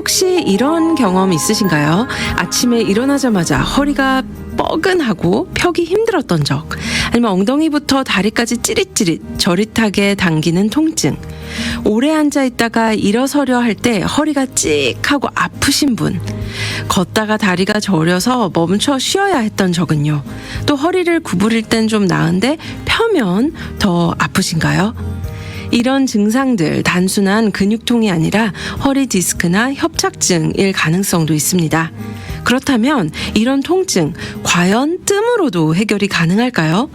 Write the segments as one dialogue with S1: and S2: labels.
S1: 혹시 이런 경험 있으신가요? 아침에 일어나자마자 허리가 뻐근하고 펴기 힘들었던 적, 아니면 엉덩이부터 다리까지 찌릿찌릿 저릿하게 당기는 통증, 오래 앉아 있다가 일어서려 할 때 허리가 찍하고 아프신 분, 걷다가 다리가 저려서 멈춰 쉬어야 했던 적은요. 또 허리를 구부릴 땐 좀 나은데 펴면 더 아프신가요? 이런 증상들 단순한 근육통이 아니라 허리 디스크나 협착증일 가능성도 있습니다. 그렇다면 이런 통증 과연 뜸으로도 해결이 가능할까요?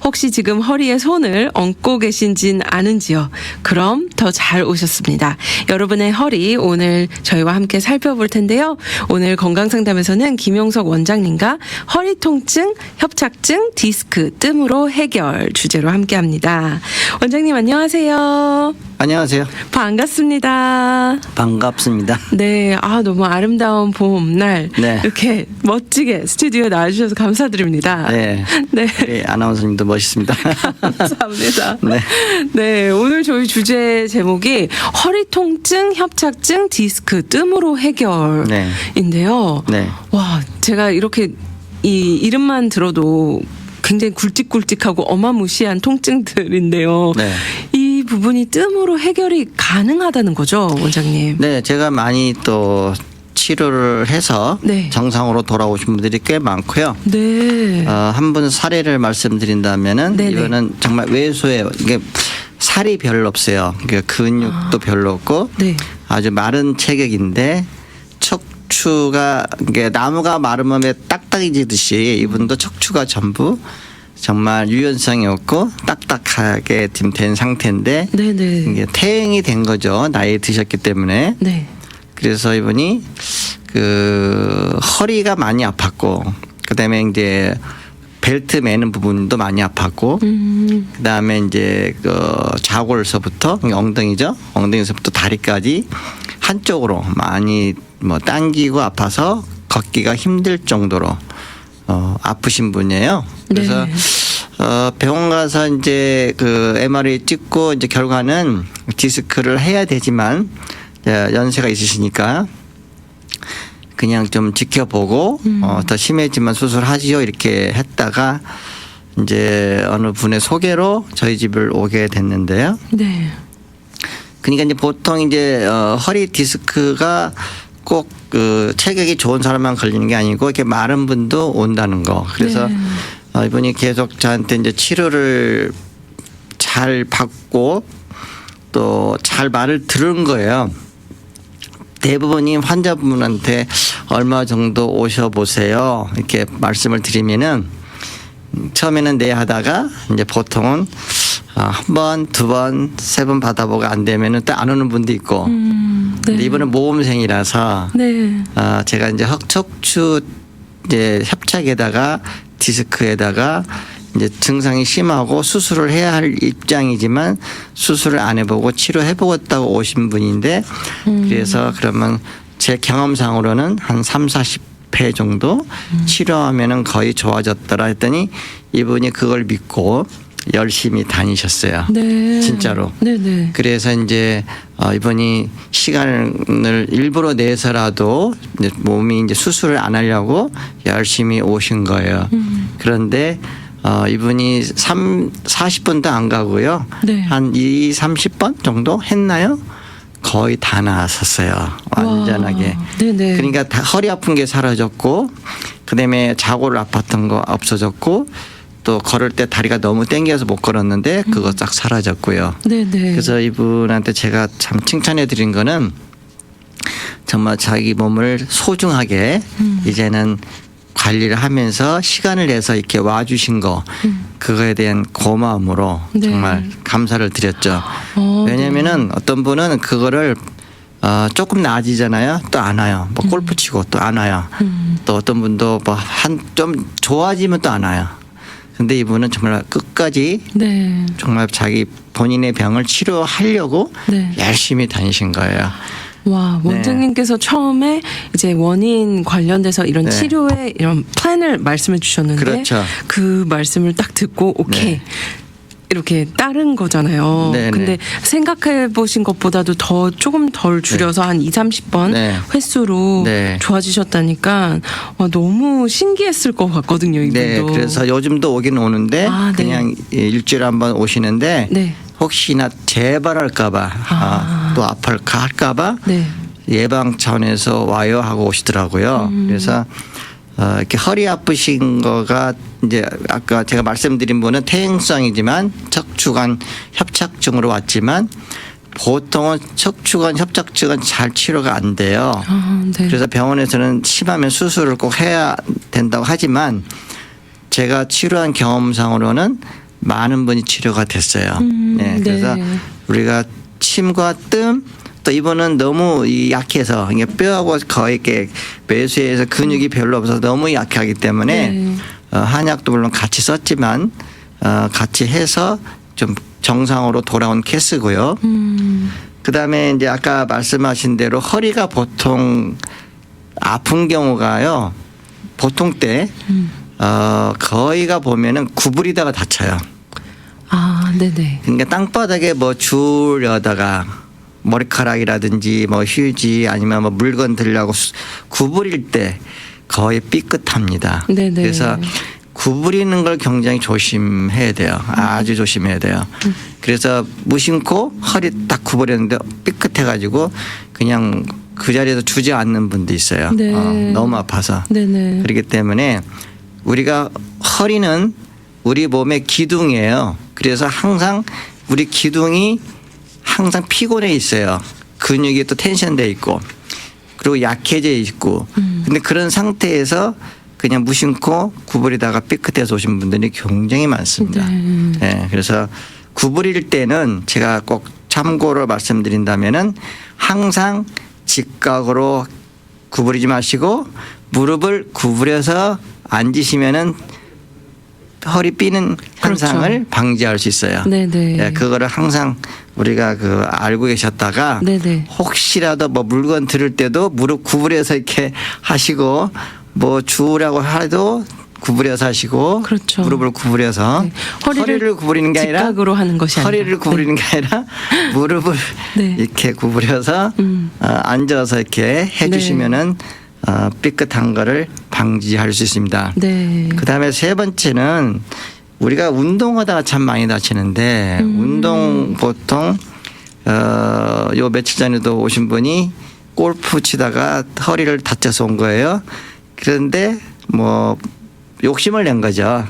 S1: 혹시 지금 허리에 손을 얹고 계신진 않은지요? 그럼 더 잘 오셨습니다. 여러분의 허리 오늘 저희와 함께 살펴볼 텐데요. 오늘 건강상담에서는 김용석 원장님과 허리 통증, 협착증, 디스크, 뜸으로 해결 주제로 함께합니다. 원장님 안녕하세요.
S2: 안녕하세요.
S1: 반갑습니다.
S2: 반갑습니다.
S1: 네, 너무 아름다운 봄날
S2: 네.
S1: 이렇게 멋지게 스튜디오에 나와주셔서 감사드립니다.
S2: 네.
S1: 네.
S2: 우리 아나운서님도 멋있습니다.
S1: 감사합니다.
S2: 네.
S1: 네, 오늘 저희 주제 제목이 허리 통증, 협착증, 디스크, 뜸으로 해결인데요.
S2: 네.
S1: 와, 제가 이렇게 이 이름만 들어도 굉장히 굵직굵직하고 어마무시한 통증들인데요.
S2: 네.
S1: 이 부분이 뜸으로 해결이 가능하다는 거죠, 원장님?
S2: 네, 제가 많이 또 치료를 해서
S1: 네.
S2: 정상으로 돌아오신 분들이 꽤 많고요.
S1: 네.
S2: 한 분 사례를 말씀드린다면은
S1: 네네.
S2: 이거는 정말 외소예요. 이게 살이 별로 없어요. 그러니까 근육도 별로 없고
S1: 네.
S2: 아주 마른 체격인데 척추가 이게 나무가 마르면 왜 딱딱해지듯이 이분도 척추가 전부 정말 유연성이 없고 딱딱하게 지금 된 상태인데
S1: 네네.
S2: 이게 퇴행이 된 거죠. 나이 드셨기 때문에.
S1: 네.
S2: 그래서 이분이 그 허리가 많이 아팠고 그다음에 이제 벨트 매는 부분도 많이 아팠고 그다음에 이제 그 좌골서부터 엉덩이죠. 엉덩이서부터 다리까지 한쪽으로 많이 뭐 당기고 아파서 걷기가 힘들 정도로 아프신 분이에요. 그래서
S1: 네.
S2: 병원 가서 이제 그 MRI 찍고 이제 결과는 디스크를 해야 되지만 연세가 있으시니까 그냥 좀 지켜보고 더 심해지면 수술하지요 이렇게 했다가 이제 어느 분의 소개로 저희 집을 오게 됐는데요.
S1: 네.
S2: 그러니까 이제 보통 이제 허리 디스크가 꼭 그 체격이 좋은 사람만 걸리는 게 아니고 이렇게 마른 분도 온다는 거. 그래서
S1: 네.
S2: 이분이 계속 저한테 이제 치료를 잘 받고 또 잘 말을 들은 거예요. 대부분이 환자분한테 얼마 정도 오셔보세요 이렇게 말씀을 드리면은 처음에는 네 하다가 이제 보통은 한 번, 두 번, 세 번 받아보고 안 되면은 또 안 오는 분도 있고.
S1: 네.
S2: 근데 이번엔 모범생이라서
S1: 네.
S2: 제가 이제 척추 이제 협착에다가 디스크에다가 이제 증상이 심하고 수술을 해야 할 입장이지만 수술을 안 해보고 치료해보겠다고 오신 분인데 그래서 그러면 제 경험상으로는 한 3, 40회 정도 치료하면은 거의 좋아졌더라 했더니 이분이 그걸 믿고 열심히 다니셨어요.
S1: 네.
S2: 진짜로.
S1: 네네.
S2: 그래서 이제 이분이 시간을 일부러 내서라도 이제 몸이 이제 수술을 안 하려고 열심히 오신 거예요. 그런데 이분이 40분도 안 가고요.
S1: 네.
S2: 한 30번 정도 했나요? 거의 다 나았었어요. 완전하게.
S1: 와. 네네.
S2: 그러니까 다 허리 아픈 게 사라졌고 그다음에 좌골 아팠던 거 없어졌고 또 걸을 때 다리가 너무 땡겨서 못 걸었는데 그거 싹 사라졌고요.
S1: 네네.
S2: 그래서 이분한테 제가 참 칭찬해 드린 거는 정말 자기 몸을 소중하게 이제는 관리를 하면서 시간을 내서 이렇게 와주신 거 그거에 대한 고마움으로
S1: 네.
S2: 정말 감사를 드렸죠.
S1: 네.
S2: 왜냐면은 어떤 분은 그거를 조금 나아지잖아요. 또 안 와요. 뭐 골프 치고 또 안 와요. 또 어떤 분도 뭐 좀 좋아지면 또 안 와요. 근데 이분은 정말 끝까지
S1: 네.
S2: 정말 자기 본인의 병을 치료하려고
S1: 네.
S2: 열심히 다니신 거예요.
S1: 와, 원장님께서 처음에 이제 원인 관련돼서 이런
S2: 네.
S1: 치료의 이런 플랜을 말씀해 주셨는데
S2: 그렇죠.
S1: 그 말씀을 딱 듣고 오케이.
S2: 네.
S1: 이렇게 따른 거잖아요.
S2: 네네.
S1: 근데 생각해 보신 것보다도 조금 덜 줄여서 한 2-30번
S2: 네.
S1: 횟수로
S2: 네.
S1: 좋아지셨다니까 너무 신기했을 것 같거든요, 이분도.
S2: 네, 그래서 요즘도 오긴 오는데
S1: 네.
S2: 그냥 일주일에 한 번 오시는데
S1: 네.
S2: 혹시나 재발할까봐 또 아플까
S1: 네.
S2: 예방 차원에서 와요 하고 오시더라고요. 그래서 이렇게 허리 아프신 거가 이제 아까 제가 말씀드린 분은 퇴행성이지만 척추관 협착증으로 왔지만 보통은 척추관 협착증은 잘 치료가 안 돼요.
S1: 네.
S2: 그래서 병원에서는 심하면 수술을 꼭 해야 된다고 하지만 제가 치료한 경험상으로는 많은 분이 치료가 됐어요. 네, 그래서
S1: 네.
S2: 우리가 침과 뜸 또 이분은 너무 약해서 이게 뼈하고 거의 이렇게 매수해서 근육이 별로 없어서 너무 약하기 때문에
S1: 네.
S2: 한약도 물론 같이 썼지만 같이 해서 좀 정상으로 돌아온 케이스고요. 그다음에 이제 아까 말씀하신 대로 허리가 보통 아픈 경우가요. 보통 때 거의가 보면은 구부리다가 다쳐요.
S1: 네네.
S2: 그러니까 땅바닥에 뭐 주려다가 머리카락이라든지 뭐 휴지 아니면 뭐 물건 들려고 구부릴 때 거의 삐끗합니다.
S1: 네네.
S2: 그래서 구부리는 걸 굉장히 조심해야 돼요. 아주 조심해야 돼요. 그래서 무심코 허리 딱 구부렸는데 삐끗해가지고 그냥 그 자리에서 주저앉는 분도 있어요.
S1: 네.
S2: 너무 아파서.
S1: 네네.
S2: 그렇기 때문에 우리가 허리는 우리 몸의 기둥이에요. 그래서 항상 우리 기둥이 항상 피곤해 있어요. 근육이 또 텐션돼 있고 그리고 약해져 있고 근데 그런 상태에서 그냥 무심코 구부리다가 삐끗해서 오신 분들이 굉장히 많습니다. 네, 그래서 구부릴 때는 제가 꼭 참고로 말씀드린다면은 항상 직각으로 구부리지 마시고 무릎을 구부려서 앉으시면은 허리 삐는 현상을
S1: 그렇죠.
S2: 방지할 수 있어요.
S1: 네네.
S2: 네, 그거를 항상 우리가 알고 계셨다가
S1: 네네.
S2: 혹시라도 뭐 물건 들을 때도 무릎 구부려서 이렇게 하시고 뭐 주우라고 해도 구부려서 하시고
S1: 그렇죠.
S2: 무릎을 구부려서
S1: 네.
S2: 허리를 구부리는 게 아니라
S1: 직각으로 하는 것이 아니라.
S2: 허리를 구부리는 게 아니라 무릎을
S1: 네.
S2: 이렇게 구부려서 앉아서 이렇게 해주시면은 삐끗한 거를 방지할 수 있습니다.
S1: 네.
S2: 그다음에 세 번째는 우리가 운동하다가 참 많이 다치는데 운동 보통 요 며칠 전에도 오신 분이 골프 치다가 허리를 다쳐서 온 거예요. 그런데 뭐 욕심을 낸 거죠.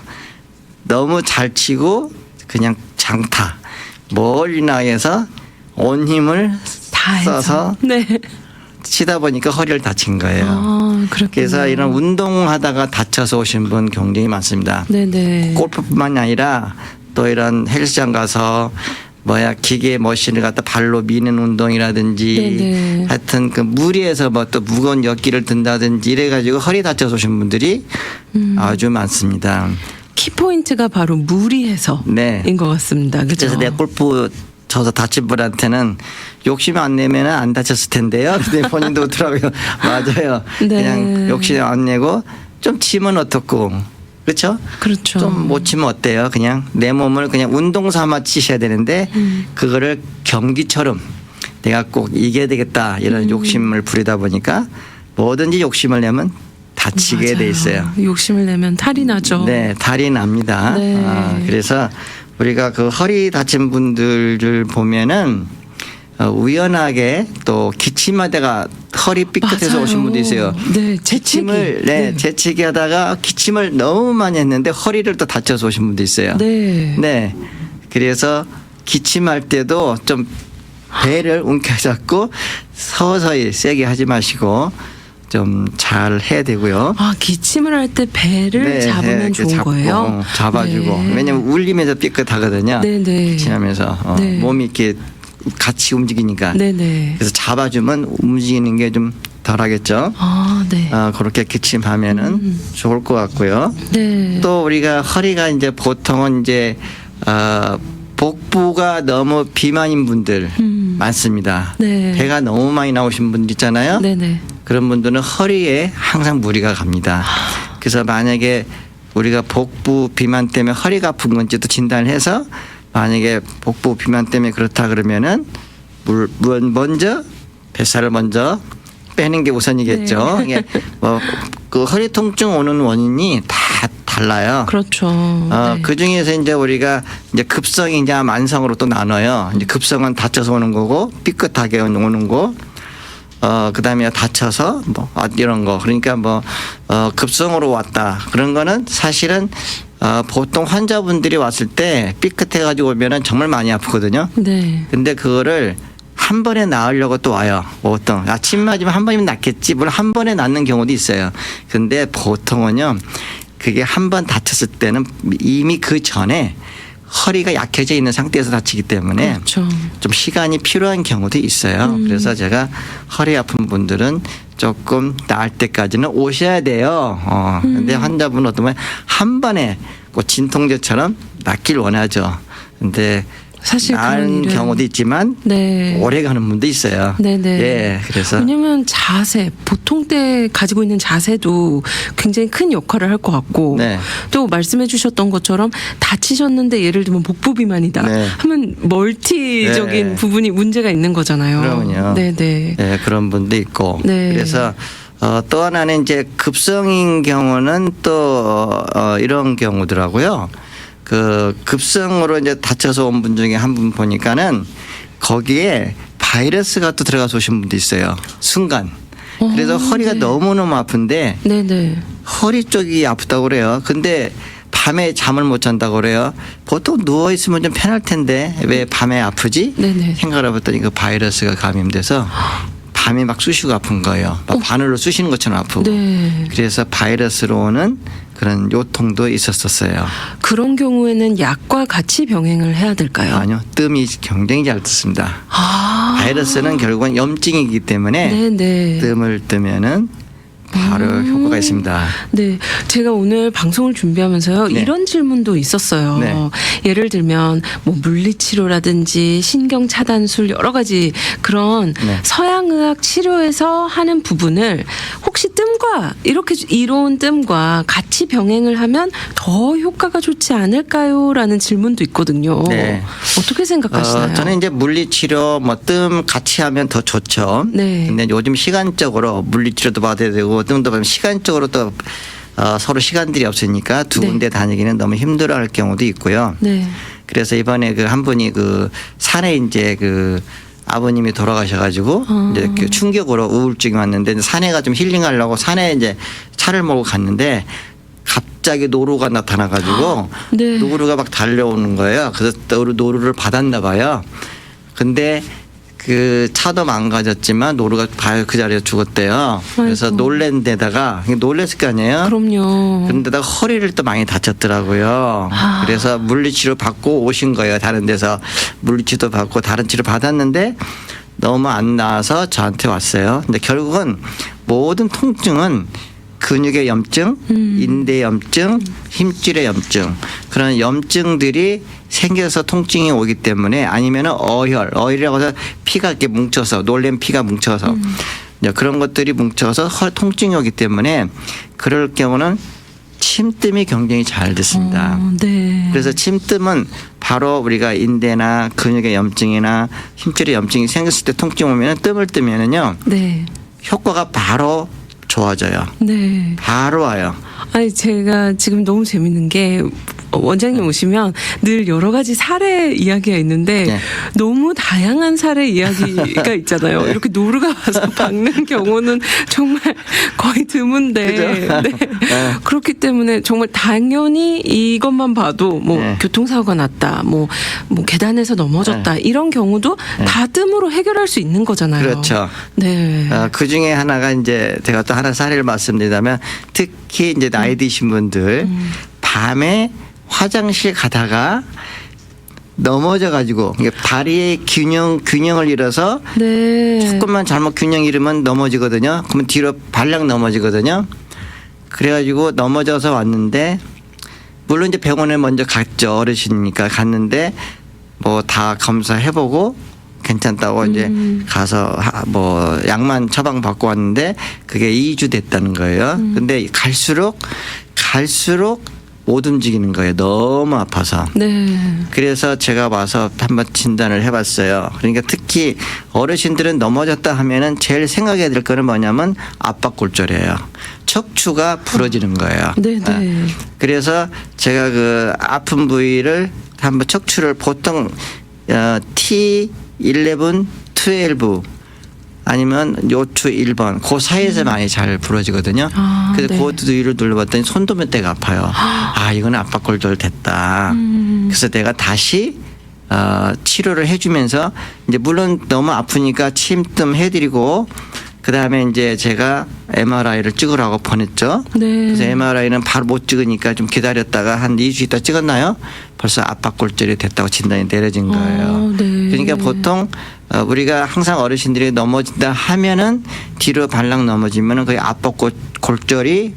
S2: 너무 잘 치고 그냥 장타 멀리 나가서 온 힘을
S1: 다 해서.
S2: 써서
S1: 네.
S2: 치다 보니까 허리를 다친 거예요.
S1: 그렇군요.
S2: 그래서 이런 운동하다가 다쳐서 오신 분 굉장히 많습니다.
S1: 네네.
S2: 골프뿐만이 아니라 또 이런 헬스장 가서 기계 머신을 갖다 발로 미는 운동이라든지
S1: 네네.
S2: 하여튼 그 무리해서 뭐 또 무거운 역기를 든다든지 이래가지고 허리 다쳐서 오신 분들이 아주 많습니다.
S1: 키포인트가 바로 무리해서인
S2: 네.
S1: 것 같습니다. 그죠?
S2: 그래서 내 골프 쳐서 다친 분한테는 욕심 안 내면 안 다쳤을 텐데요. 근데 본인도 그러더라고요. 맞아요.
S1: 네.
S2: 그냥 욕심 안 내고 좀 치면 어떻고. 그렇죠?
S1: 그렇죠.
S2: 좀 못 치면 어때요? 그냥 내 몸을 그냥 운동 삼아 치셔야 되는데 그거를 경기처럼 내가 꼭 이겨야 되겠다 이런 욕심을 부리다 보니까 뭐든지 욕심을 내면 다치게
S1: 맞아요.
S2: 돼 있어요.
S1: 욕심을 내면 탈이 나죠.
S2: 네, 탈이 납니다.
S1: 네.
S2: 그래서 우리가 그 허리 다친 분들을 보면은 우연하게 또 기침하다가 허리 삐끗해서
S1: 맞아요.
S2: 오신 분도 있어요.
S1: 네,
S2: 기침을
S1: 재채기.
S2: 재채기 하다가 기침을 너무 많이 했는데 허리를 또 다쳐서 오신 분도 있어요.
S1: 네.
S2: 네. 그래서 기침할 때도 좀 배를 움켜잡고 서서히 세게 하지 마시고 좀 잘 해야 되고요.
S1: 기침을 할 때 배를 잡으면
S2: 이렇게
S1: 좋은
S2: 잡고,
S1: 거예요?
S2: 잡아주고.
S1: 네.
S2: 왜냐면 울리면서 삐끗하거든요.
S1: 네네.
S2: 기침하면서
S1: 네.
S2: 몸이 이렇게 같이 움직이니까.
S1: 네네.
S2: 그래서 잡아주면 움직이는 게 좀 덜하겠죠.
S1: 네.
S2: 그렇게 기침하면은 좋을 것 같고요.
S1: 네.
S2: 또 우리가 허리가 이제 보통은 이제 복부가 너무 비만인 분들 많습니다.
S1: 네.
S2: 배가 너무 많이 나오신 분들 있잖아요.
S1: 네네.
S2: 그런 분들은 허리에 항상 무리가 갑니다. 그래서 만약에 우리가 복부 비만 때문에 허리가 아픈 건지도 진단을 해서 만약에 복부 비만 때문에 그렇다 그러면은 먼저 뱃살을 먼저 빼는 게 우선이겠죠.
S1: 네.
S2: 이게 뭐 그 허리 통증 오는 원인이 다 달라요.
S1: 그렇죠. 네.
S2: 그 중에서 이제 우리가 이제 급성이냐 만성으로 또 나눠요. 이제 급성은 다쳐서 오는 거고 삐끗하게 오는 거. 그다음에 다쳐서 뭐 이런 거. 그러니까 뭐 급성으로 왔다. 그런 거는 사실은 보통 환자분들이 왔을 때 삐끗해 가지고 오면은 정말 많이 아프거든요.
S1: 네.
S2: 근데 그거를 한 번에 나으려고 또 와요. 보통 침 맞으면 한 번이면 낫겠지. 물론 한 번에 낫는 경우도 있어요. 근데 보통은요. 그게 한 번 다쳤을 때는 이미 그 전에 허리가 약해져 있는 상태에서 다치기 때문에
S1: 그렇죠.
S2: 좀 시간이 필요한 경우도 있어요. 그래서 제가 허리 아픈 분들은 조금 나을 때까지는 오셔야 돼요. 근데 환자분은 어떠면 한 번에 그 진통제처럼 낫길 원하죠. 근데
S1: 사실 그런
S2: 나은
S1: 일은
S2: 경우도 있지만
S1: 네.
S2: 오래 가는 분도 있어요.
S1: 네네.
S2: 예, 그래서
S1: 왜냐면 자세, 보통 때 가지고 있는 자세도 굉장히 큰 역할을 할 것 같고
S2: 네.
S1: 또 말씀해 주셨던 것처럼 다치셨는데 예를 들면 복부 비만이다
S2: 네.
S1: 하면 멀티적인
S2: 네.
S1: 부분이 문제가 있는 거잖아요.
S2: 그러면요.
S1: 네네.
S2: 네, 그런 분도 있고.
S1: 네.
S2: 그래서 또 하나는 이제 급성인 경우는 또 이런 경우더라고요. 그 급성으로 이제 다쳐서 온 분 중에 한 분 보니까는 거기에 바이러스가 또 들어가서 오신 분도 있어요. 순간. 그래서 허리가
S1: 네.
S2: 너무너무 아픈데
S1: 네네.
S2: 허리 쪽이 아프다고 그래요. 근데 밤에 잠을 못 잔다고 그래요. 보통 누워 있으면 좀 편할 텐데 왜 밤에 아프지?
S1: 네네.
S2: 생각을 해봤더니 그 바이러스가 감염돼서 밤에 막 쑤시고 아픈 거예요. 막 바늘로 쑤시는 것처럼 아프고.
S1: 네.
S2: 그래서 바이러스로 오는 그런 요통도 있었었어요.
S1: 그런 경우에는 약과 같이 병행을 해야 될까요?
S2: 아니요. 뜸이 굉장히 잘 뜯습니다.
S1: 아.
S2: 바이러스는 결국은 염증이기 때문에
S1: 네네.
S2: 뜸을 뜨면은 바로 효과가 있습니다.
S1: 네, 제가 오늘 방송을 준비하면서요
S2: 네.
S1: 이런 질문도 있었어요.
S2: 네.
S1: 예를 들면 뭐 물리치료라든지 신경차단술 여러 가지 그런
S2: 네.
S1: 서양의학 치료에서 하는 부분을 혹시 뜸과 이렇게 이로운 뜸과 같이 병행을 하면 더 효과가 좋지 않을까요?라는 질문도 있거든요.
S2: 네.
S1: 어떻게 생각하시나요?
S2: 저는 이제 물리치료 뭐 뜸 같이 하면 더 좋죠.
S1: 네.
S2: 근데 요즘 시간적으로 물리치료도 받아야 되고 뜸도 받으면 시간적으로 또 서로 시간들이 없으니까 두
S1: 네.
S2: 군데 다니기는 너무 힘들어할 경우도 있고요.
S1: 네.
S2: 그래서 이번에 그 한 분이 그 산에 이제 그 아버님이 돌아가셔가지고 이제 그 충격으로 우울증이 왔는데 산에가 좀 힐링하려고 산에 이제 차를 몰고 갔는데 갑자기 노루가 나타나가지고
S1: 네.
S2: 노루가 막 달려오는 거예요. 그래서 노루를 받았나 봐요. 근데 그 차도 망가졌지만 노루가 그 자리에 죽었대요. 그래서
S1: 아이고.
S2: 놀란 데다가 놀랬을 거 아니에요.
S1: 그럼요.
S2: 그런데다가 허리를 또 많이 다쳤더라고요.
S1: 아.
S2: 그래서 물리치료 받고 오신 거예요. 다른 데서 물리치료 받고 다른 치료 받았는데 너무 안 나아서 저한테 왔어요. 근데 결국은 모든 통증은 근육의 염증, 인대 염증, 힘줄의 염증 그런 염증들이 생겨서 통증이 오기 때문에 아니면은 어혈이라고 해서 피가 이렇게 뭉쳐서 놀란 피가 뭉쳐서 이제 그런 것들이 뭉쳐서 통증이 오기 때문에 그럴 경우는 침뜸이 굉장히 잘 됐습니다.
S1: 네.
S2: 그래서 침뜸은 바로 우리가 인대나 근육의 염증이나 힘줄의 염증이 생겼을 때 통증 오면은 뜸을 뜨면은요
S1: 네.
S2: 효과가 바로 좋아져요.
S1: 네.
S2: 바로 와요.
S1: 아니 제가 지금 너무 재밌는 게 원장님 오시면 늘 여러 가지 사례 이야기가 있는데
S2: 네.
S1: 너무 다양한 사례 이야기가 있잖아요.
S2: 네.
S1: 이렇게 노루가 와서 박는 경우는 정말 거의 드문데
S2: 그죠?
S1: 네. 그렇기 때문에 정말 당연히 이것만 봐도 뭐
S2: 네.
S1: 교통사고가 났다, 뭐 계단에서 넘어졌다 이런 경우도 다 뜸으로 해결할 수 있는 거잖아요.
S2: 그렇죠.
S1: 네.
S2: 그 중에 하나가 이제 제가 또 하나 사례를 말씀드리자면 특히 이제 나이 드신 분들 밤에 화장실 가다가 넘어져가지고 다리의 균형을 잃어서
S1: 네.
S2: 조금만 잘못 균형 잃으면 넘어지거든요. 그러면 뒤로 발락 넘어지거든요. 그래가지고 넘어져서 왔는데 물론 이제 병원에 먼저 갔죠. 어르신이니까 갔는데 뭐 다 검사해보고 괜찮다고 이제 가서 뭐 약만 처방 받고 왔는데 그게 2주 됐다는 거예요. 근데 갈수록 못 움직이는 거예요. 너무 아파서.
S1: 네.
S2: 그래서 제가 와서 한번 진단을 해봤어요. 그러니까 특히 어르신들은 넘어졌다 하면은 제일 생각해야 될 거는 뭐냐면 압박골절이에요. 척추가 부러지는 거예요.
S1: 네.
S2: 그래서 제가 그 아픈 부위를 한번 척추를 보통 T11, 12 아니면 요추 1번 그 사이에서 많이 잘 부러지거든요. 그래서 그 부위를 눌러봤더니 손도면대가 아파요. 아 이거는 압박골절 됐다. 그래서 내가 다시 치료를 해주면서 이제 물론 너무 아프니까 침뜸 해드리고 그 다음에 이제 제가 MRI를 찍으라고 보냈죠.
S1: 네.
S2: 그래서 MRI는 바로 못 찍으니까 좀 기다렸다가 한 2주 있다 찍었나요? 벌써 압박골절이 됐다고 진단이 내려진 거예요.
S1: 네.
S2: 그러니까 보통 우리가 항상 어르신들이 넘어진다 하면은 뒤로 발락 넘어지면은 거의 압박골절이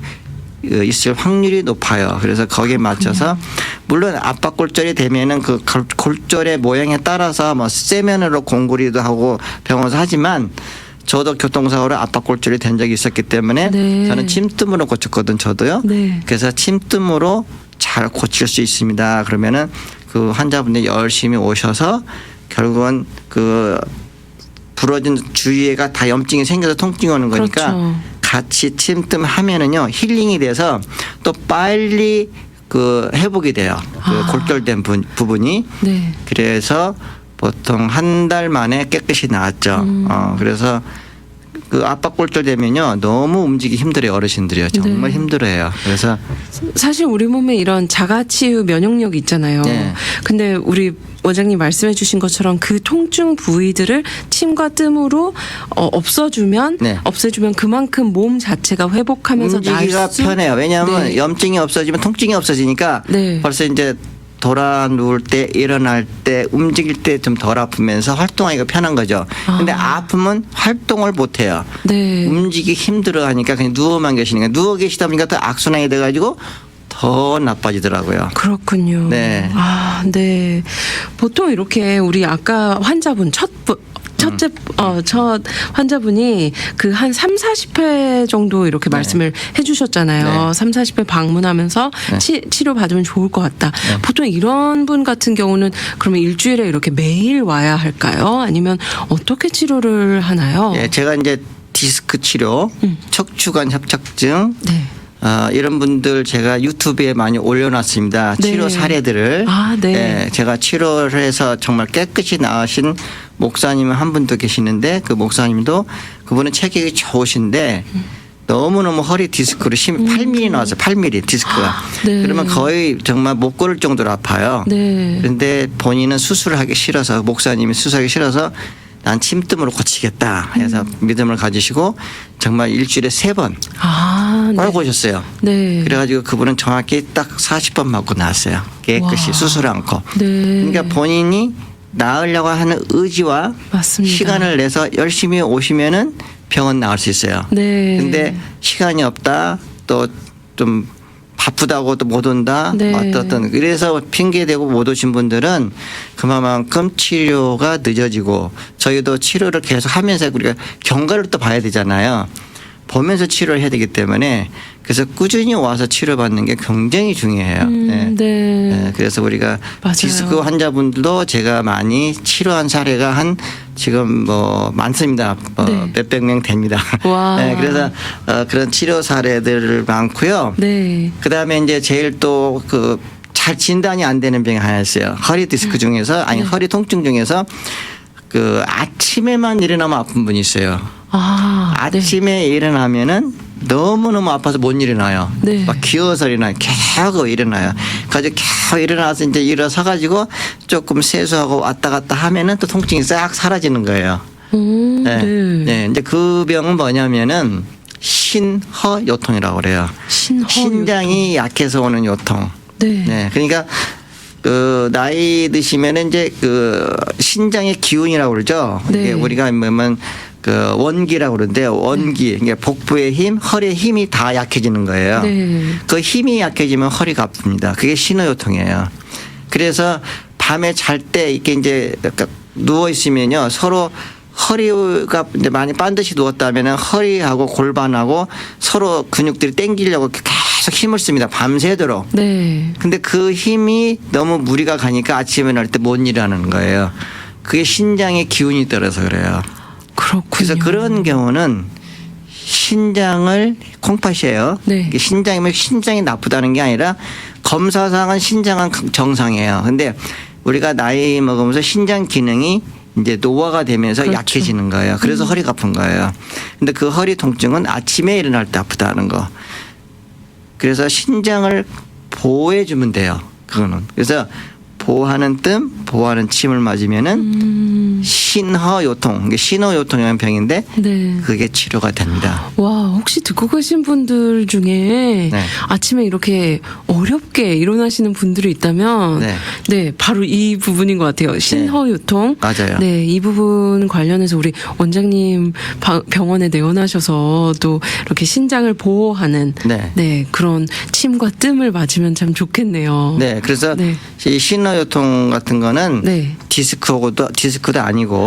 S2: 있을 확률이 높아요. 그래서 거기에 맞춰서 물론 압박골절이 되면은 그 골절의 모양에 따라서 뭐 세면으로 공구리도 하고 병원에서 하지만 저도 교통사고로 압박골절이 된 적이 있었기 때문에
S1: 네.
S2: 저는 침뜸으로 고쳤거든 저도요.
S1: 네.
S2: 그래서 침뜸으로 잘 고칠 수 있습니다. 그러면은 그 환자분들이 열심히 오셔서 결국은 그 부러진 주위에가 다 염증이 생겨서 통증이 오는 거니까
S1: 그렇죠.
S2: 같이 침뜸하면은요 힐링이 돼서 또 빨리 그 회복이 돼요. 그 골절된 부분이.
S1: 네.
S2: 그래서 보통 한 달 만에 깨끗이 나았죠. 그래서 그 압박골절 되면요 너무 움직이기 힘들어요 어르신들이요 정말
S1: 네.
S2: 힘들어요. 그래서
S1: 사실 우리 몸에 이런 자가치유 면역력이 있잖아요.
S2: 네.
S1: 근데 우리 원장님 말씀해 주신 것처럼 그 통증 부위들을 침과 뜸으로 없애주면
S2: 네.
S1: 그만큼 몸 자체가 회복하면서
S2: 움직이기가 편해요. 왜냐하면
S1: 네.
S2: 염증이 없어지면 통증이 없어지니까
S1: 네.
S2: 벌써 이제 돌아 누울 때 일어날 때 움직일 때 좀 덜 아프면서 활동하기가 편한 거죠. 근데 아프면 활동을 못 해요.
S1: 네.
S2: 움직이기 힘들어 하니까 그냥 누워만 계시는 거예요. 누워 계시다 보니까 또 악순환이 돼 가지고 더 나빠지더라고요.
S1: 그렇군요.
S2: 네.
S1: 네. 보통 이렇게 우리 아까 환자분 첫 환자분이 그 한 3, 40회 정도 이렇게 말씀을 해 주셨잖아요.
S2: 네.
S1: 3, 40회 방문하면서 치료 받으면 좋을 것 같다.
S2: 네.
S1: 보통 이런 분 같은 경우는 그러면 일주일에 이렇게 매일 와야 할까요? 아니면 어떻게 치료를 하나요?
S2: 예, 제가 이제 디스크 치료, 척추관 협착증
S1: 네.
S2: 이런 분들 제가 유튜브에 많이 올려놨습니다.
S1: 네.
S2: 치료 사례들을.
S1: 네.
S2: 예, 제가 치료를 해서 정말 깨끗이 나으신 목사님 한 분도 계시는데 그 목사님도 그분은 체격이 좋으신데 너무너무 허리 디스크로 8mm 나왔어요. 8mm 디스크가.
S1: 네.
S2: 그러면 거의 정말 못 걸을 정도로 아파요.
S1: 네.
S2: 그런데 본인은 수술을 하기 싫어서 목사님이 수술하기 싫어서 난 침뜸으로 고치겠다 해서 믿음을 가지시고 정말 일주일에 3번
S1: 네.
S2: 꼭 오셨어요.
S1: 네.
S2: 그래가지고 그분은 정확히 딱 40번 맞고 나왔어요. 깨끗이
S1: 와.
S2: 수술 않고.
S1: 네.
S2: 그러니까 본인이 나으려고 하는 의지와
S1: 맞습니다.
S2: 시간을 내서 열심히 오시면은 병원 나올 수 있어요.
S1: 네.
S2: 근데 시간이 없다 또 좀 바쁘다고 또 못 온다.
S1: 네.
S2: 어떤 그래서 핑계대고 못 오신 분들은 그만큼 치료가 늦어지고 저희도 치료를 계속 하면서 우리가 경과를 또 봐야 되잖아요. 보면서 치료를 해야 되기 때문에 그래서 꾸준히 와서 치료받는 게 굉장히 중요해요. 네.
S1: 네.
S2: 그래서 우리가
S1: 맞아요.
S2: 디스크 환자분들도 제가 많이 치료한 사례가 한 지금 뭐 많습니다.
S1: 네.
S2: 몇백 명 됩니다.
S1: 와.
S2: 네, 그래서 그런 치료 사례들 많고요.
S1: 네.
S2: 그다음에 이제 제일 또 그 잘 진단이 안 되는 병이 하나 있어요. 허리 디스크 중에서 아니 허리 통증 중에서 그 아침에만 일어나면 아픈 분이 있어요.
S1: 네.
S2: 아침에 일어나면은 너무너무 아파서 못 일어나요.
S1: 네.
S2: 막 기어서 일어나요. 겨우 일어나요. 가지고 겨우 일어나서 이제 일어서 가지고 조금 세수하고 왔다 갔다 하면은 또 통증이 싹 사라지는 거예요.
S1: 네.
S2: 네. 이제 그 병은 뭐냐면은 신허요통이라고 그래요. 신장이 약해서 오는 요통.
S1: 네.
S2: 네. 그러니까 그 나이 드시면은 이제 그 신장의 기운이라고 그러죠.
S1: 네.
S2: 이게 우리가 보면 그 원기라고 그러는데 원기, 그러니까 복부의 힘, 허리의 힘이 다 약해지는 거예요.
S1: 네.
S2: 그 힘이 약해지면 허리가 아픕니다. 그게 신호요통이에요. 그래서 밤에 잘 때 이렇게 이제 누워 있으면요 서로 허리가 이제 많이 반드시 누웠다면은 허리하고 골반하고 서로 근육들이 당기려고 계속 계속 힘을 씁니다. 밤새도록.
S1: 네.
S2: 근데 그 힘이 너무 무리가 가니까 아침에 일어날 때 못 일어나는 거예요. 그게 신장의 기운이 떨어서 그래요.
S1: 그렇군요.
S2: 그래서 그런 경우는 신장을 콩팥이에요.
S1: 네.
S2: 이게 신장이면 신장이 나쁘다는 게 아니라 검사상은 신장은 정상이에요. 근데 우리가 나이 먹으면서 신장 기능이 이제 노화가 되면서
S1: 그렇죠.
S2: 약해지는 거예요. 그래서 허리가 아픈 거예요. 근데 그 허리 통증은 아침에 일어날 때 아프다는 거. 그래서 신장을 보호해 주면 돼요. 그거는. 그래서 보호하는 뜸, 보호하는 침을 맞으면은 신허요통, 이게 신호요통이라는 병인데
S1: 네.
S2: 그게 치료가 됩니다.
S1: 와, 혹시 듣고 계신 분들 중에
S2: 네.
S1: 아침에 이렇게 어렵게 일어나시는 분들이 있다면
S2: 네.
S1: 네, 바로 이 부분인 것 같아요. 신허유통.
S2: 맞아요.
S1: 네, 이 부분 관련해서 우리 원장님 병원에 내원하셔서 또 이렇게 신장을 보호하는
S2: 네.
S1: 네, 그런 침과 뜸을 맞으면 참 좋겠네요.
S2: 네, 그래서
S1: 네.
S2: 이 신호요통 같은 거는
S1: 네.
S2: 디스크도 아니고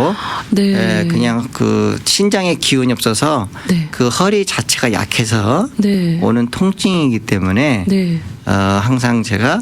S1: 네.
S2: 그냥 그 신장에 기운이 없어서
S1: 네.
S2: 그 허리 자체가 약해서
S1: 네.
S2: 오는 통증이기 때문에
S1: 네.
S2: 항상 제가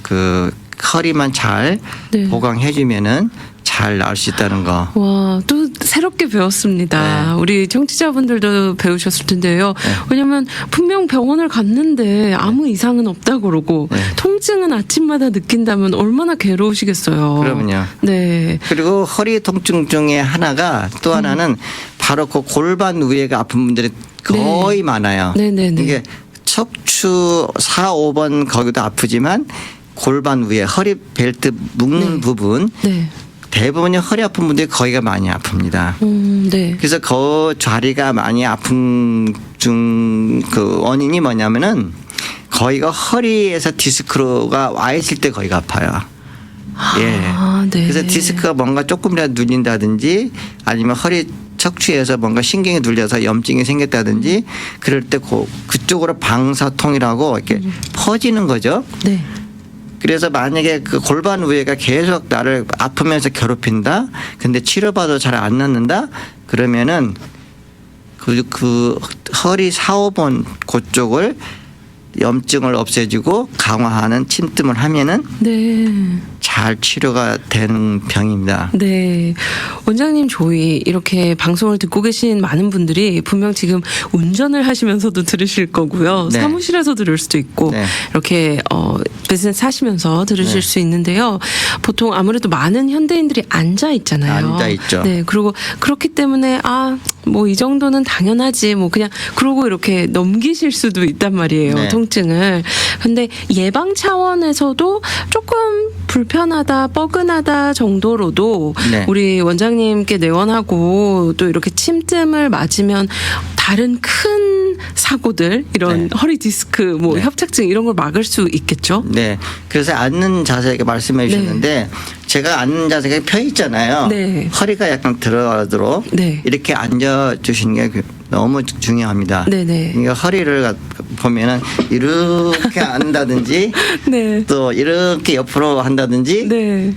S2: 그 허리만 잘
S1: 네.
S2: 보강해주면은 잘 나을 수 있다는 거.
S1: 와, 또 새롭게 배웠습니다.
S2: 네.
S1: 우리 청취자분들도 배우셨을 텐데요.
S2: 네.
S1: 왜냐면 분명 병원을 갔는데 아무 이상은 없다고 그러고
S2: 네.
S1: 통증은 아침마다 느낀다면 얼마나 괴로우시겠어요.
S2: 그러면요.
S1: 네.
S2: 그리고 허리 통증 중에 하나가 또 하나는 바로 그 골반 위에가 아픈 분들이 거의 많아요.
S1: 네네네.
S2: 이게 척추 4, 5번 거기도 아프지만 골반 위에 허리 벨트 묶는
S1: 네.
S2: 부분
S1: 네.
S2: 대부분이 허리 아픈 분들이 거기가 많이 아픕니다.
S1: 네.
S2: 그래서 그 자리가 많이 아픈 중 그 원인이 뭐냐면은 거기가 허리에서 디스크가 와 있을 때 거기가 아파요. 예.
S1: 아, 네.
S2: 그래서 디스크가 뭔가 조금이라도 눌린다든지 아니면 허리 척추에서 뭔가 신경이 눌려서 염증이 생겼다든지 그럴 때 그쪽으로 방사통이라고 이렇게 퍼지는 거죠.
S1: 네.
S2: 그래서 만약에 그 골반 위에가 계속 나를 아프면서 괴롭힌다. 근데 치료받아도 잘 안 낫는다. 그러면은 그 허리 4, 5번 그쪽을 염증을 없애주고 강화하는 침뜸을 하면은
S1: 네.
S2: 잘 치료가 되는 병입니다.
S1: 네. 원장님, 저희 이렇게 방송을 듣고 계신 많은 분들이 분명 지금 운전을 하시면서도 들으실 거고요.
S2: 네.
S1: 사무실에서 들을 수도 있고
S2: 네.
S1: 이렇게 비즈니스 하시면서 들으실
S2: 네.
S1: 수 있는데요. 보통 아무래도 많은 현대인들이 앉아 있잖아요.
S2: 앉아 있죠.
S1: 네. 그리고 그렇기 때문에 뭐 이 정도는 당연하지 뭐 그냥 그러고 이렇게 넘기실 수도 있단 말이에요.
S2: 네.
S1: 통증을. 근데 예방 차원에서도 조금 불편하다, 뻐근하다 정도로도
S2: 네.
S1: 우리 원장님께 내원하고 또 이렇게 침뜸을 맞으면 다른 큰 사고들 이런
S2: 네.
S1: 허리 디스크 뭐
S2: 네.
S1: 협착증 이런 걸 막을 수 있겠죠?
S2: 네. 그래서 앉는 자세 말씀해 주셨는데 제가 앉는 자세가 펴 있잖아요.
S1: 네.
S2: 허리가 약간 들어가도록
S1: 네.
S2: 이렇게 앉아 주시는 게 너무 중요합니다.
S1: 네네.
S2: 그러니까 허리를 보면은 이렇게 앉는다든지
S1: 네.
S2: 또 이렇게 옆으로 한다든지
S1: 네.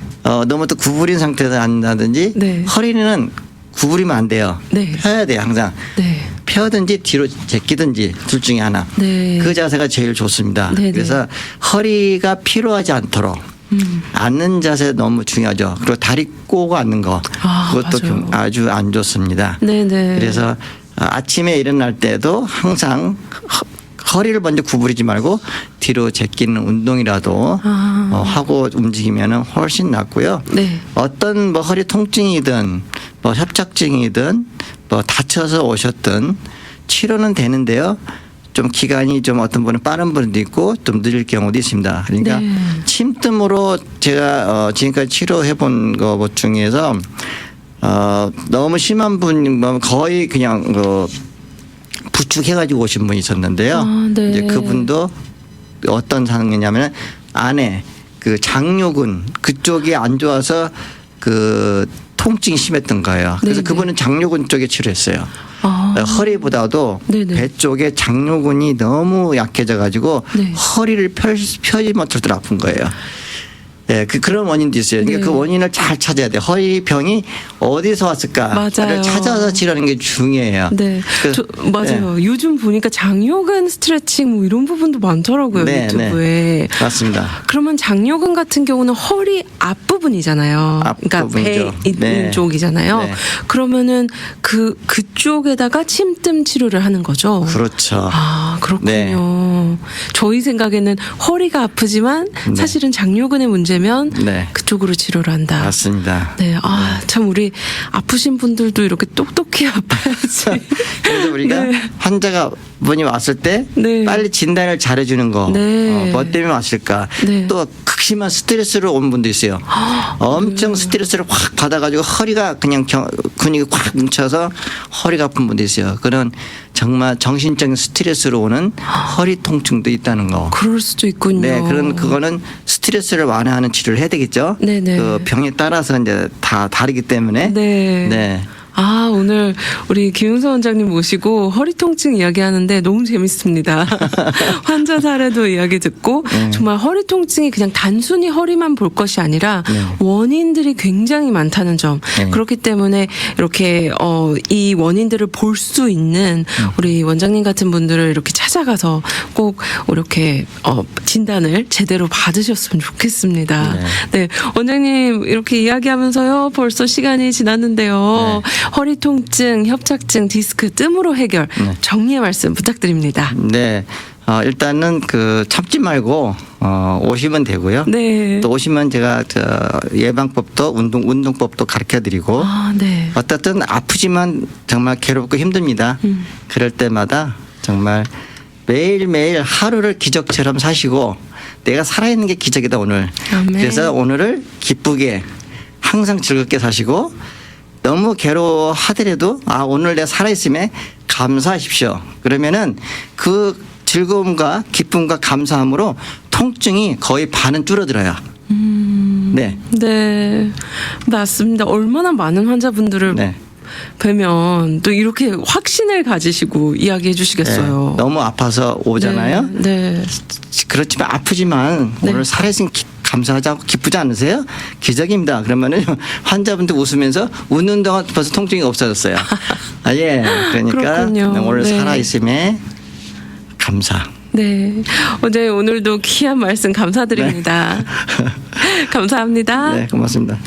S2: 너무 또 구부린 상태에서 앉는다든지
S1: 네.
S2: 허리는 구부리면 안 돼요.
S1: 네.
S2: 펴야 돼요 항상.
S1: 네.
S2: 펴든지 뒤로 제끼든지 둘 중에 하나.
S1: 네.
S2: 그 자세가 제일 좋습니다.
S1: 네네.
S2: 그래서 허리가 피로하지 않도록 앉는 자세 너무 중요하죠. 그리고 다리 꼬고 앉는 거 그것도
S1: 맞아요.
S2: 아주 안 좋습니다.
S1: 네네.
S2: 그래서 아침에 일어날 때도 항상 허리를 먼저 구부리지 말고 뒤로 제끼는 운동이라도 하고 움직이면 훨씬 낫고요.
S1: 네.
S2: 어떤 뭐 허리 통증이든 뭐 협착증이든 뭐 다쳐서 오셨든 치료는 되는데요. 좀 기간이 좀 어떤 분은 빠른 분도 있고 좀 느릴 경우도 있습니다. 그러니까
S1: 네.
S2: 침뜸으로 제가 지금까지 치료해 본 것 중에서 너무 심한 분 거의 그냥 부축해가지고 오신 분이 있었는데요.
S1: 네.
S2: 이제 그분도 어떤 상황이냐면 안에 그 장요근 그쪽이 안 좋아서 그 통증이 심했던 거예요. 그래서
S1: 네네.
S2: 그분은 장요근 쪽에 치료했어요.
S1: 아.
S2: 허리보다도
S1: 네네.
S2: 배 쪽에 장요근이 너무 약해져 가지고
S1: 네.
S2: 허리를 펴지 못하도록 아픈 거예요. 예, 그런 원인도 있어요. 그러니까
S1: 네.
S2: 그 원인을 잘 찾아야 돼. 허리병이 어디서 왔을까를
S1: 맞아요.
S2: 찾아서 치료하는 게 중요해요.
S1: 네, 맞아요. 요즘 보니까 장요근 스트레칭 뭐 이런 부분도 많더라고요,
S2: 네,
S1: 유튜브에.
S2: 맞습니다.
S1: 그러면 장요근 같은 경우는 허리 앞부분이잖아요. 그러니까 배
S2: 앞부분이죠.
S1: 있는
S2: 네.
S1: 쪽이잖아요.
S2: 네.
S1: 그러면은 그쪽에다가 침뜸 치료를 하는 거죠.
S2: 그렇죠.
S1: 아, 그렇군요.
S2: 네.
S1: 저희 생각에는 허리가 아프지만
S2: 네.
S1: 사실은 장요근의 문제면
S2: 네.
S1: 그쪽으로 치료를 한다.
S2: 맞습니다.
S1: 네, 아, 참 우리 아프신 분들도 이렇게 똑똑히 아파야지.
S2: 그래서 우리가
S1: 네.
S2: 환자가 분이 왔을 때
S1: 네.
S2: 빨리 진단을 잘해주는 거.
S1: 네.
S2: 뭐 때문에 왔을까.
S1: 네.
S2: 또 극심한 스트레스로 온 분도 있어요. 엄청 스트레스를 확 받아가지고 허리가 그냥 근육이 확 뭉쳐서 허리가 아픈 분도 있어요. 그런 정말 정신적인 스트레스로 오는 허리 통증도 있다는 거.
S1: 그럴 수도 있군요.
S2: 네, 그거는 스트레스를 완화하는 치료를 해야 되겠죠.
S1: 네네.
S2: 그 병에 따라서 이제 다 다르기 때문에.
S1: 네.
S2: 네.
S1: 아, 오늘 우리 김윤서 원장님 모시고 허리 통증 이야기하는데 너무 재밌습니다. 환자 사례도 이야기 듣고 정말 허리 통증이 그냥 단순히 허리만 볼 것이 아니라 원인들이 굉장히 많다는 점.
S2: 네.
S1: 그렇기 때문에 이렇게 이 원인들을 볼 수 있는 우리 원장님 같은 분들을 이렇게 찾아가서 꼭 이렇게 진단을 제대로 받으셨으면 좋겠습니다. 네. 원장님 이렇게 이야기하면서요. 벌써 시간이 지났는데요. 허리 통증, 협착증, 디스크 뜸으로 해결. 정리의 말씀 부탁드립니다.
S2: 네. 일단은 참지 말고 오시면 되고요.
S1: 네.
S2: 또 오시면 제가 예방법도 운동법도 가르쳐 드리고
S1: 아, 네.
S2: 어떻든 아프지만 정말 괴롭고 힘듭니다. 그럴 때마다 정말 매일매일 하루를 기적처럼 사시고 내가 살아있는 게 기적이다 오늘.
S1: 아멘.
S2: 그래서 오늘을 기쁘게 항상 즐겁게 사시고 너무 괴로워하더라도 오늘 내가 살아있음에 감사하십시오. 그러면은 그 즐거움과 기쁨과 감사함으로 통증이 거의 반은 줄어들어요. 네.
S1: 네. 맞습니다. 얼마나 많은 환자분들을
S2: 네.
S1: 뵈면 또 이렇게 확신을 가지시고 이야기해 주시겠어요.
S2: 네. 너무 아파서 오잖아요.
S1: 네.
S2: 그렇지만 아프지만
S1: 네.
S2: 오늘 살아있으면 감사하지 기쁘지 않으세요? 기적입니다. 그러면은 환자분들 웃으면서 웃는 동안 벌써 통증이 없어졌어요. 예. 그러니까
S1: 그렇군요.
S2: 오늘
S1: 네.
S2: 살아있음에 감사.
S1: 네. 오늘도 귀한 말씀 감사드립니다. 감사합니다.
S2: 네, 고맙습니다.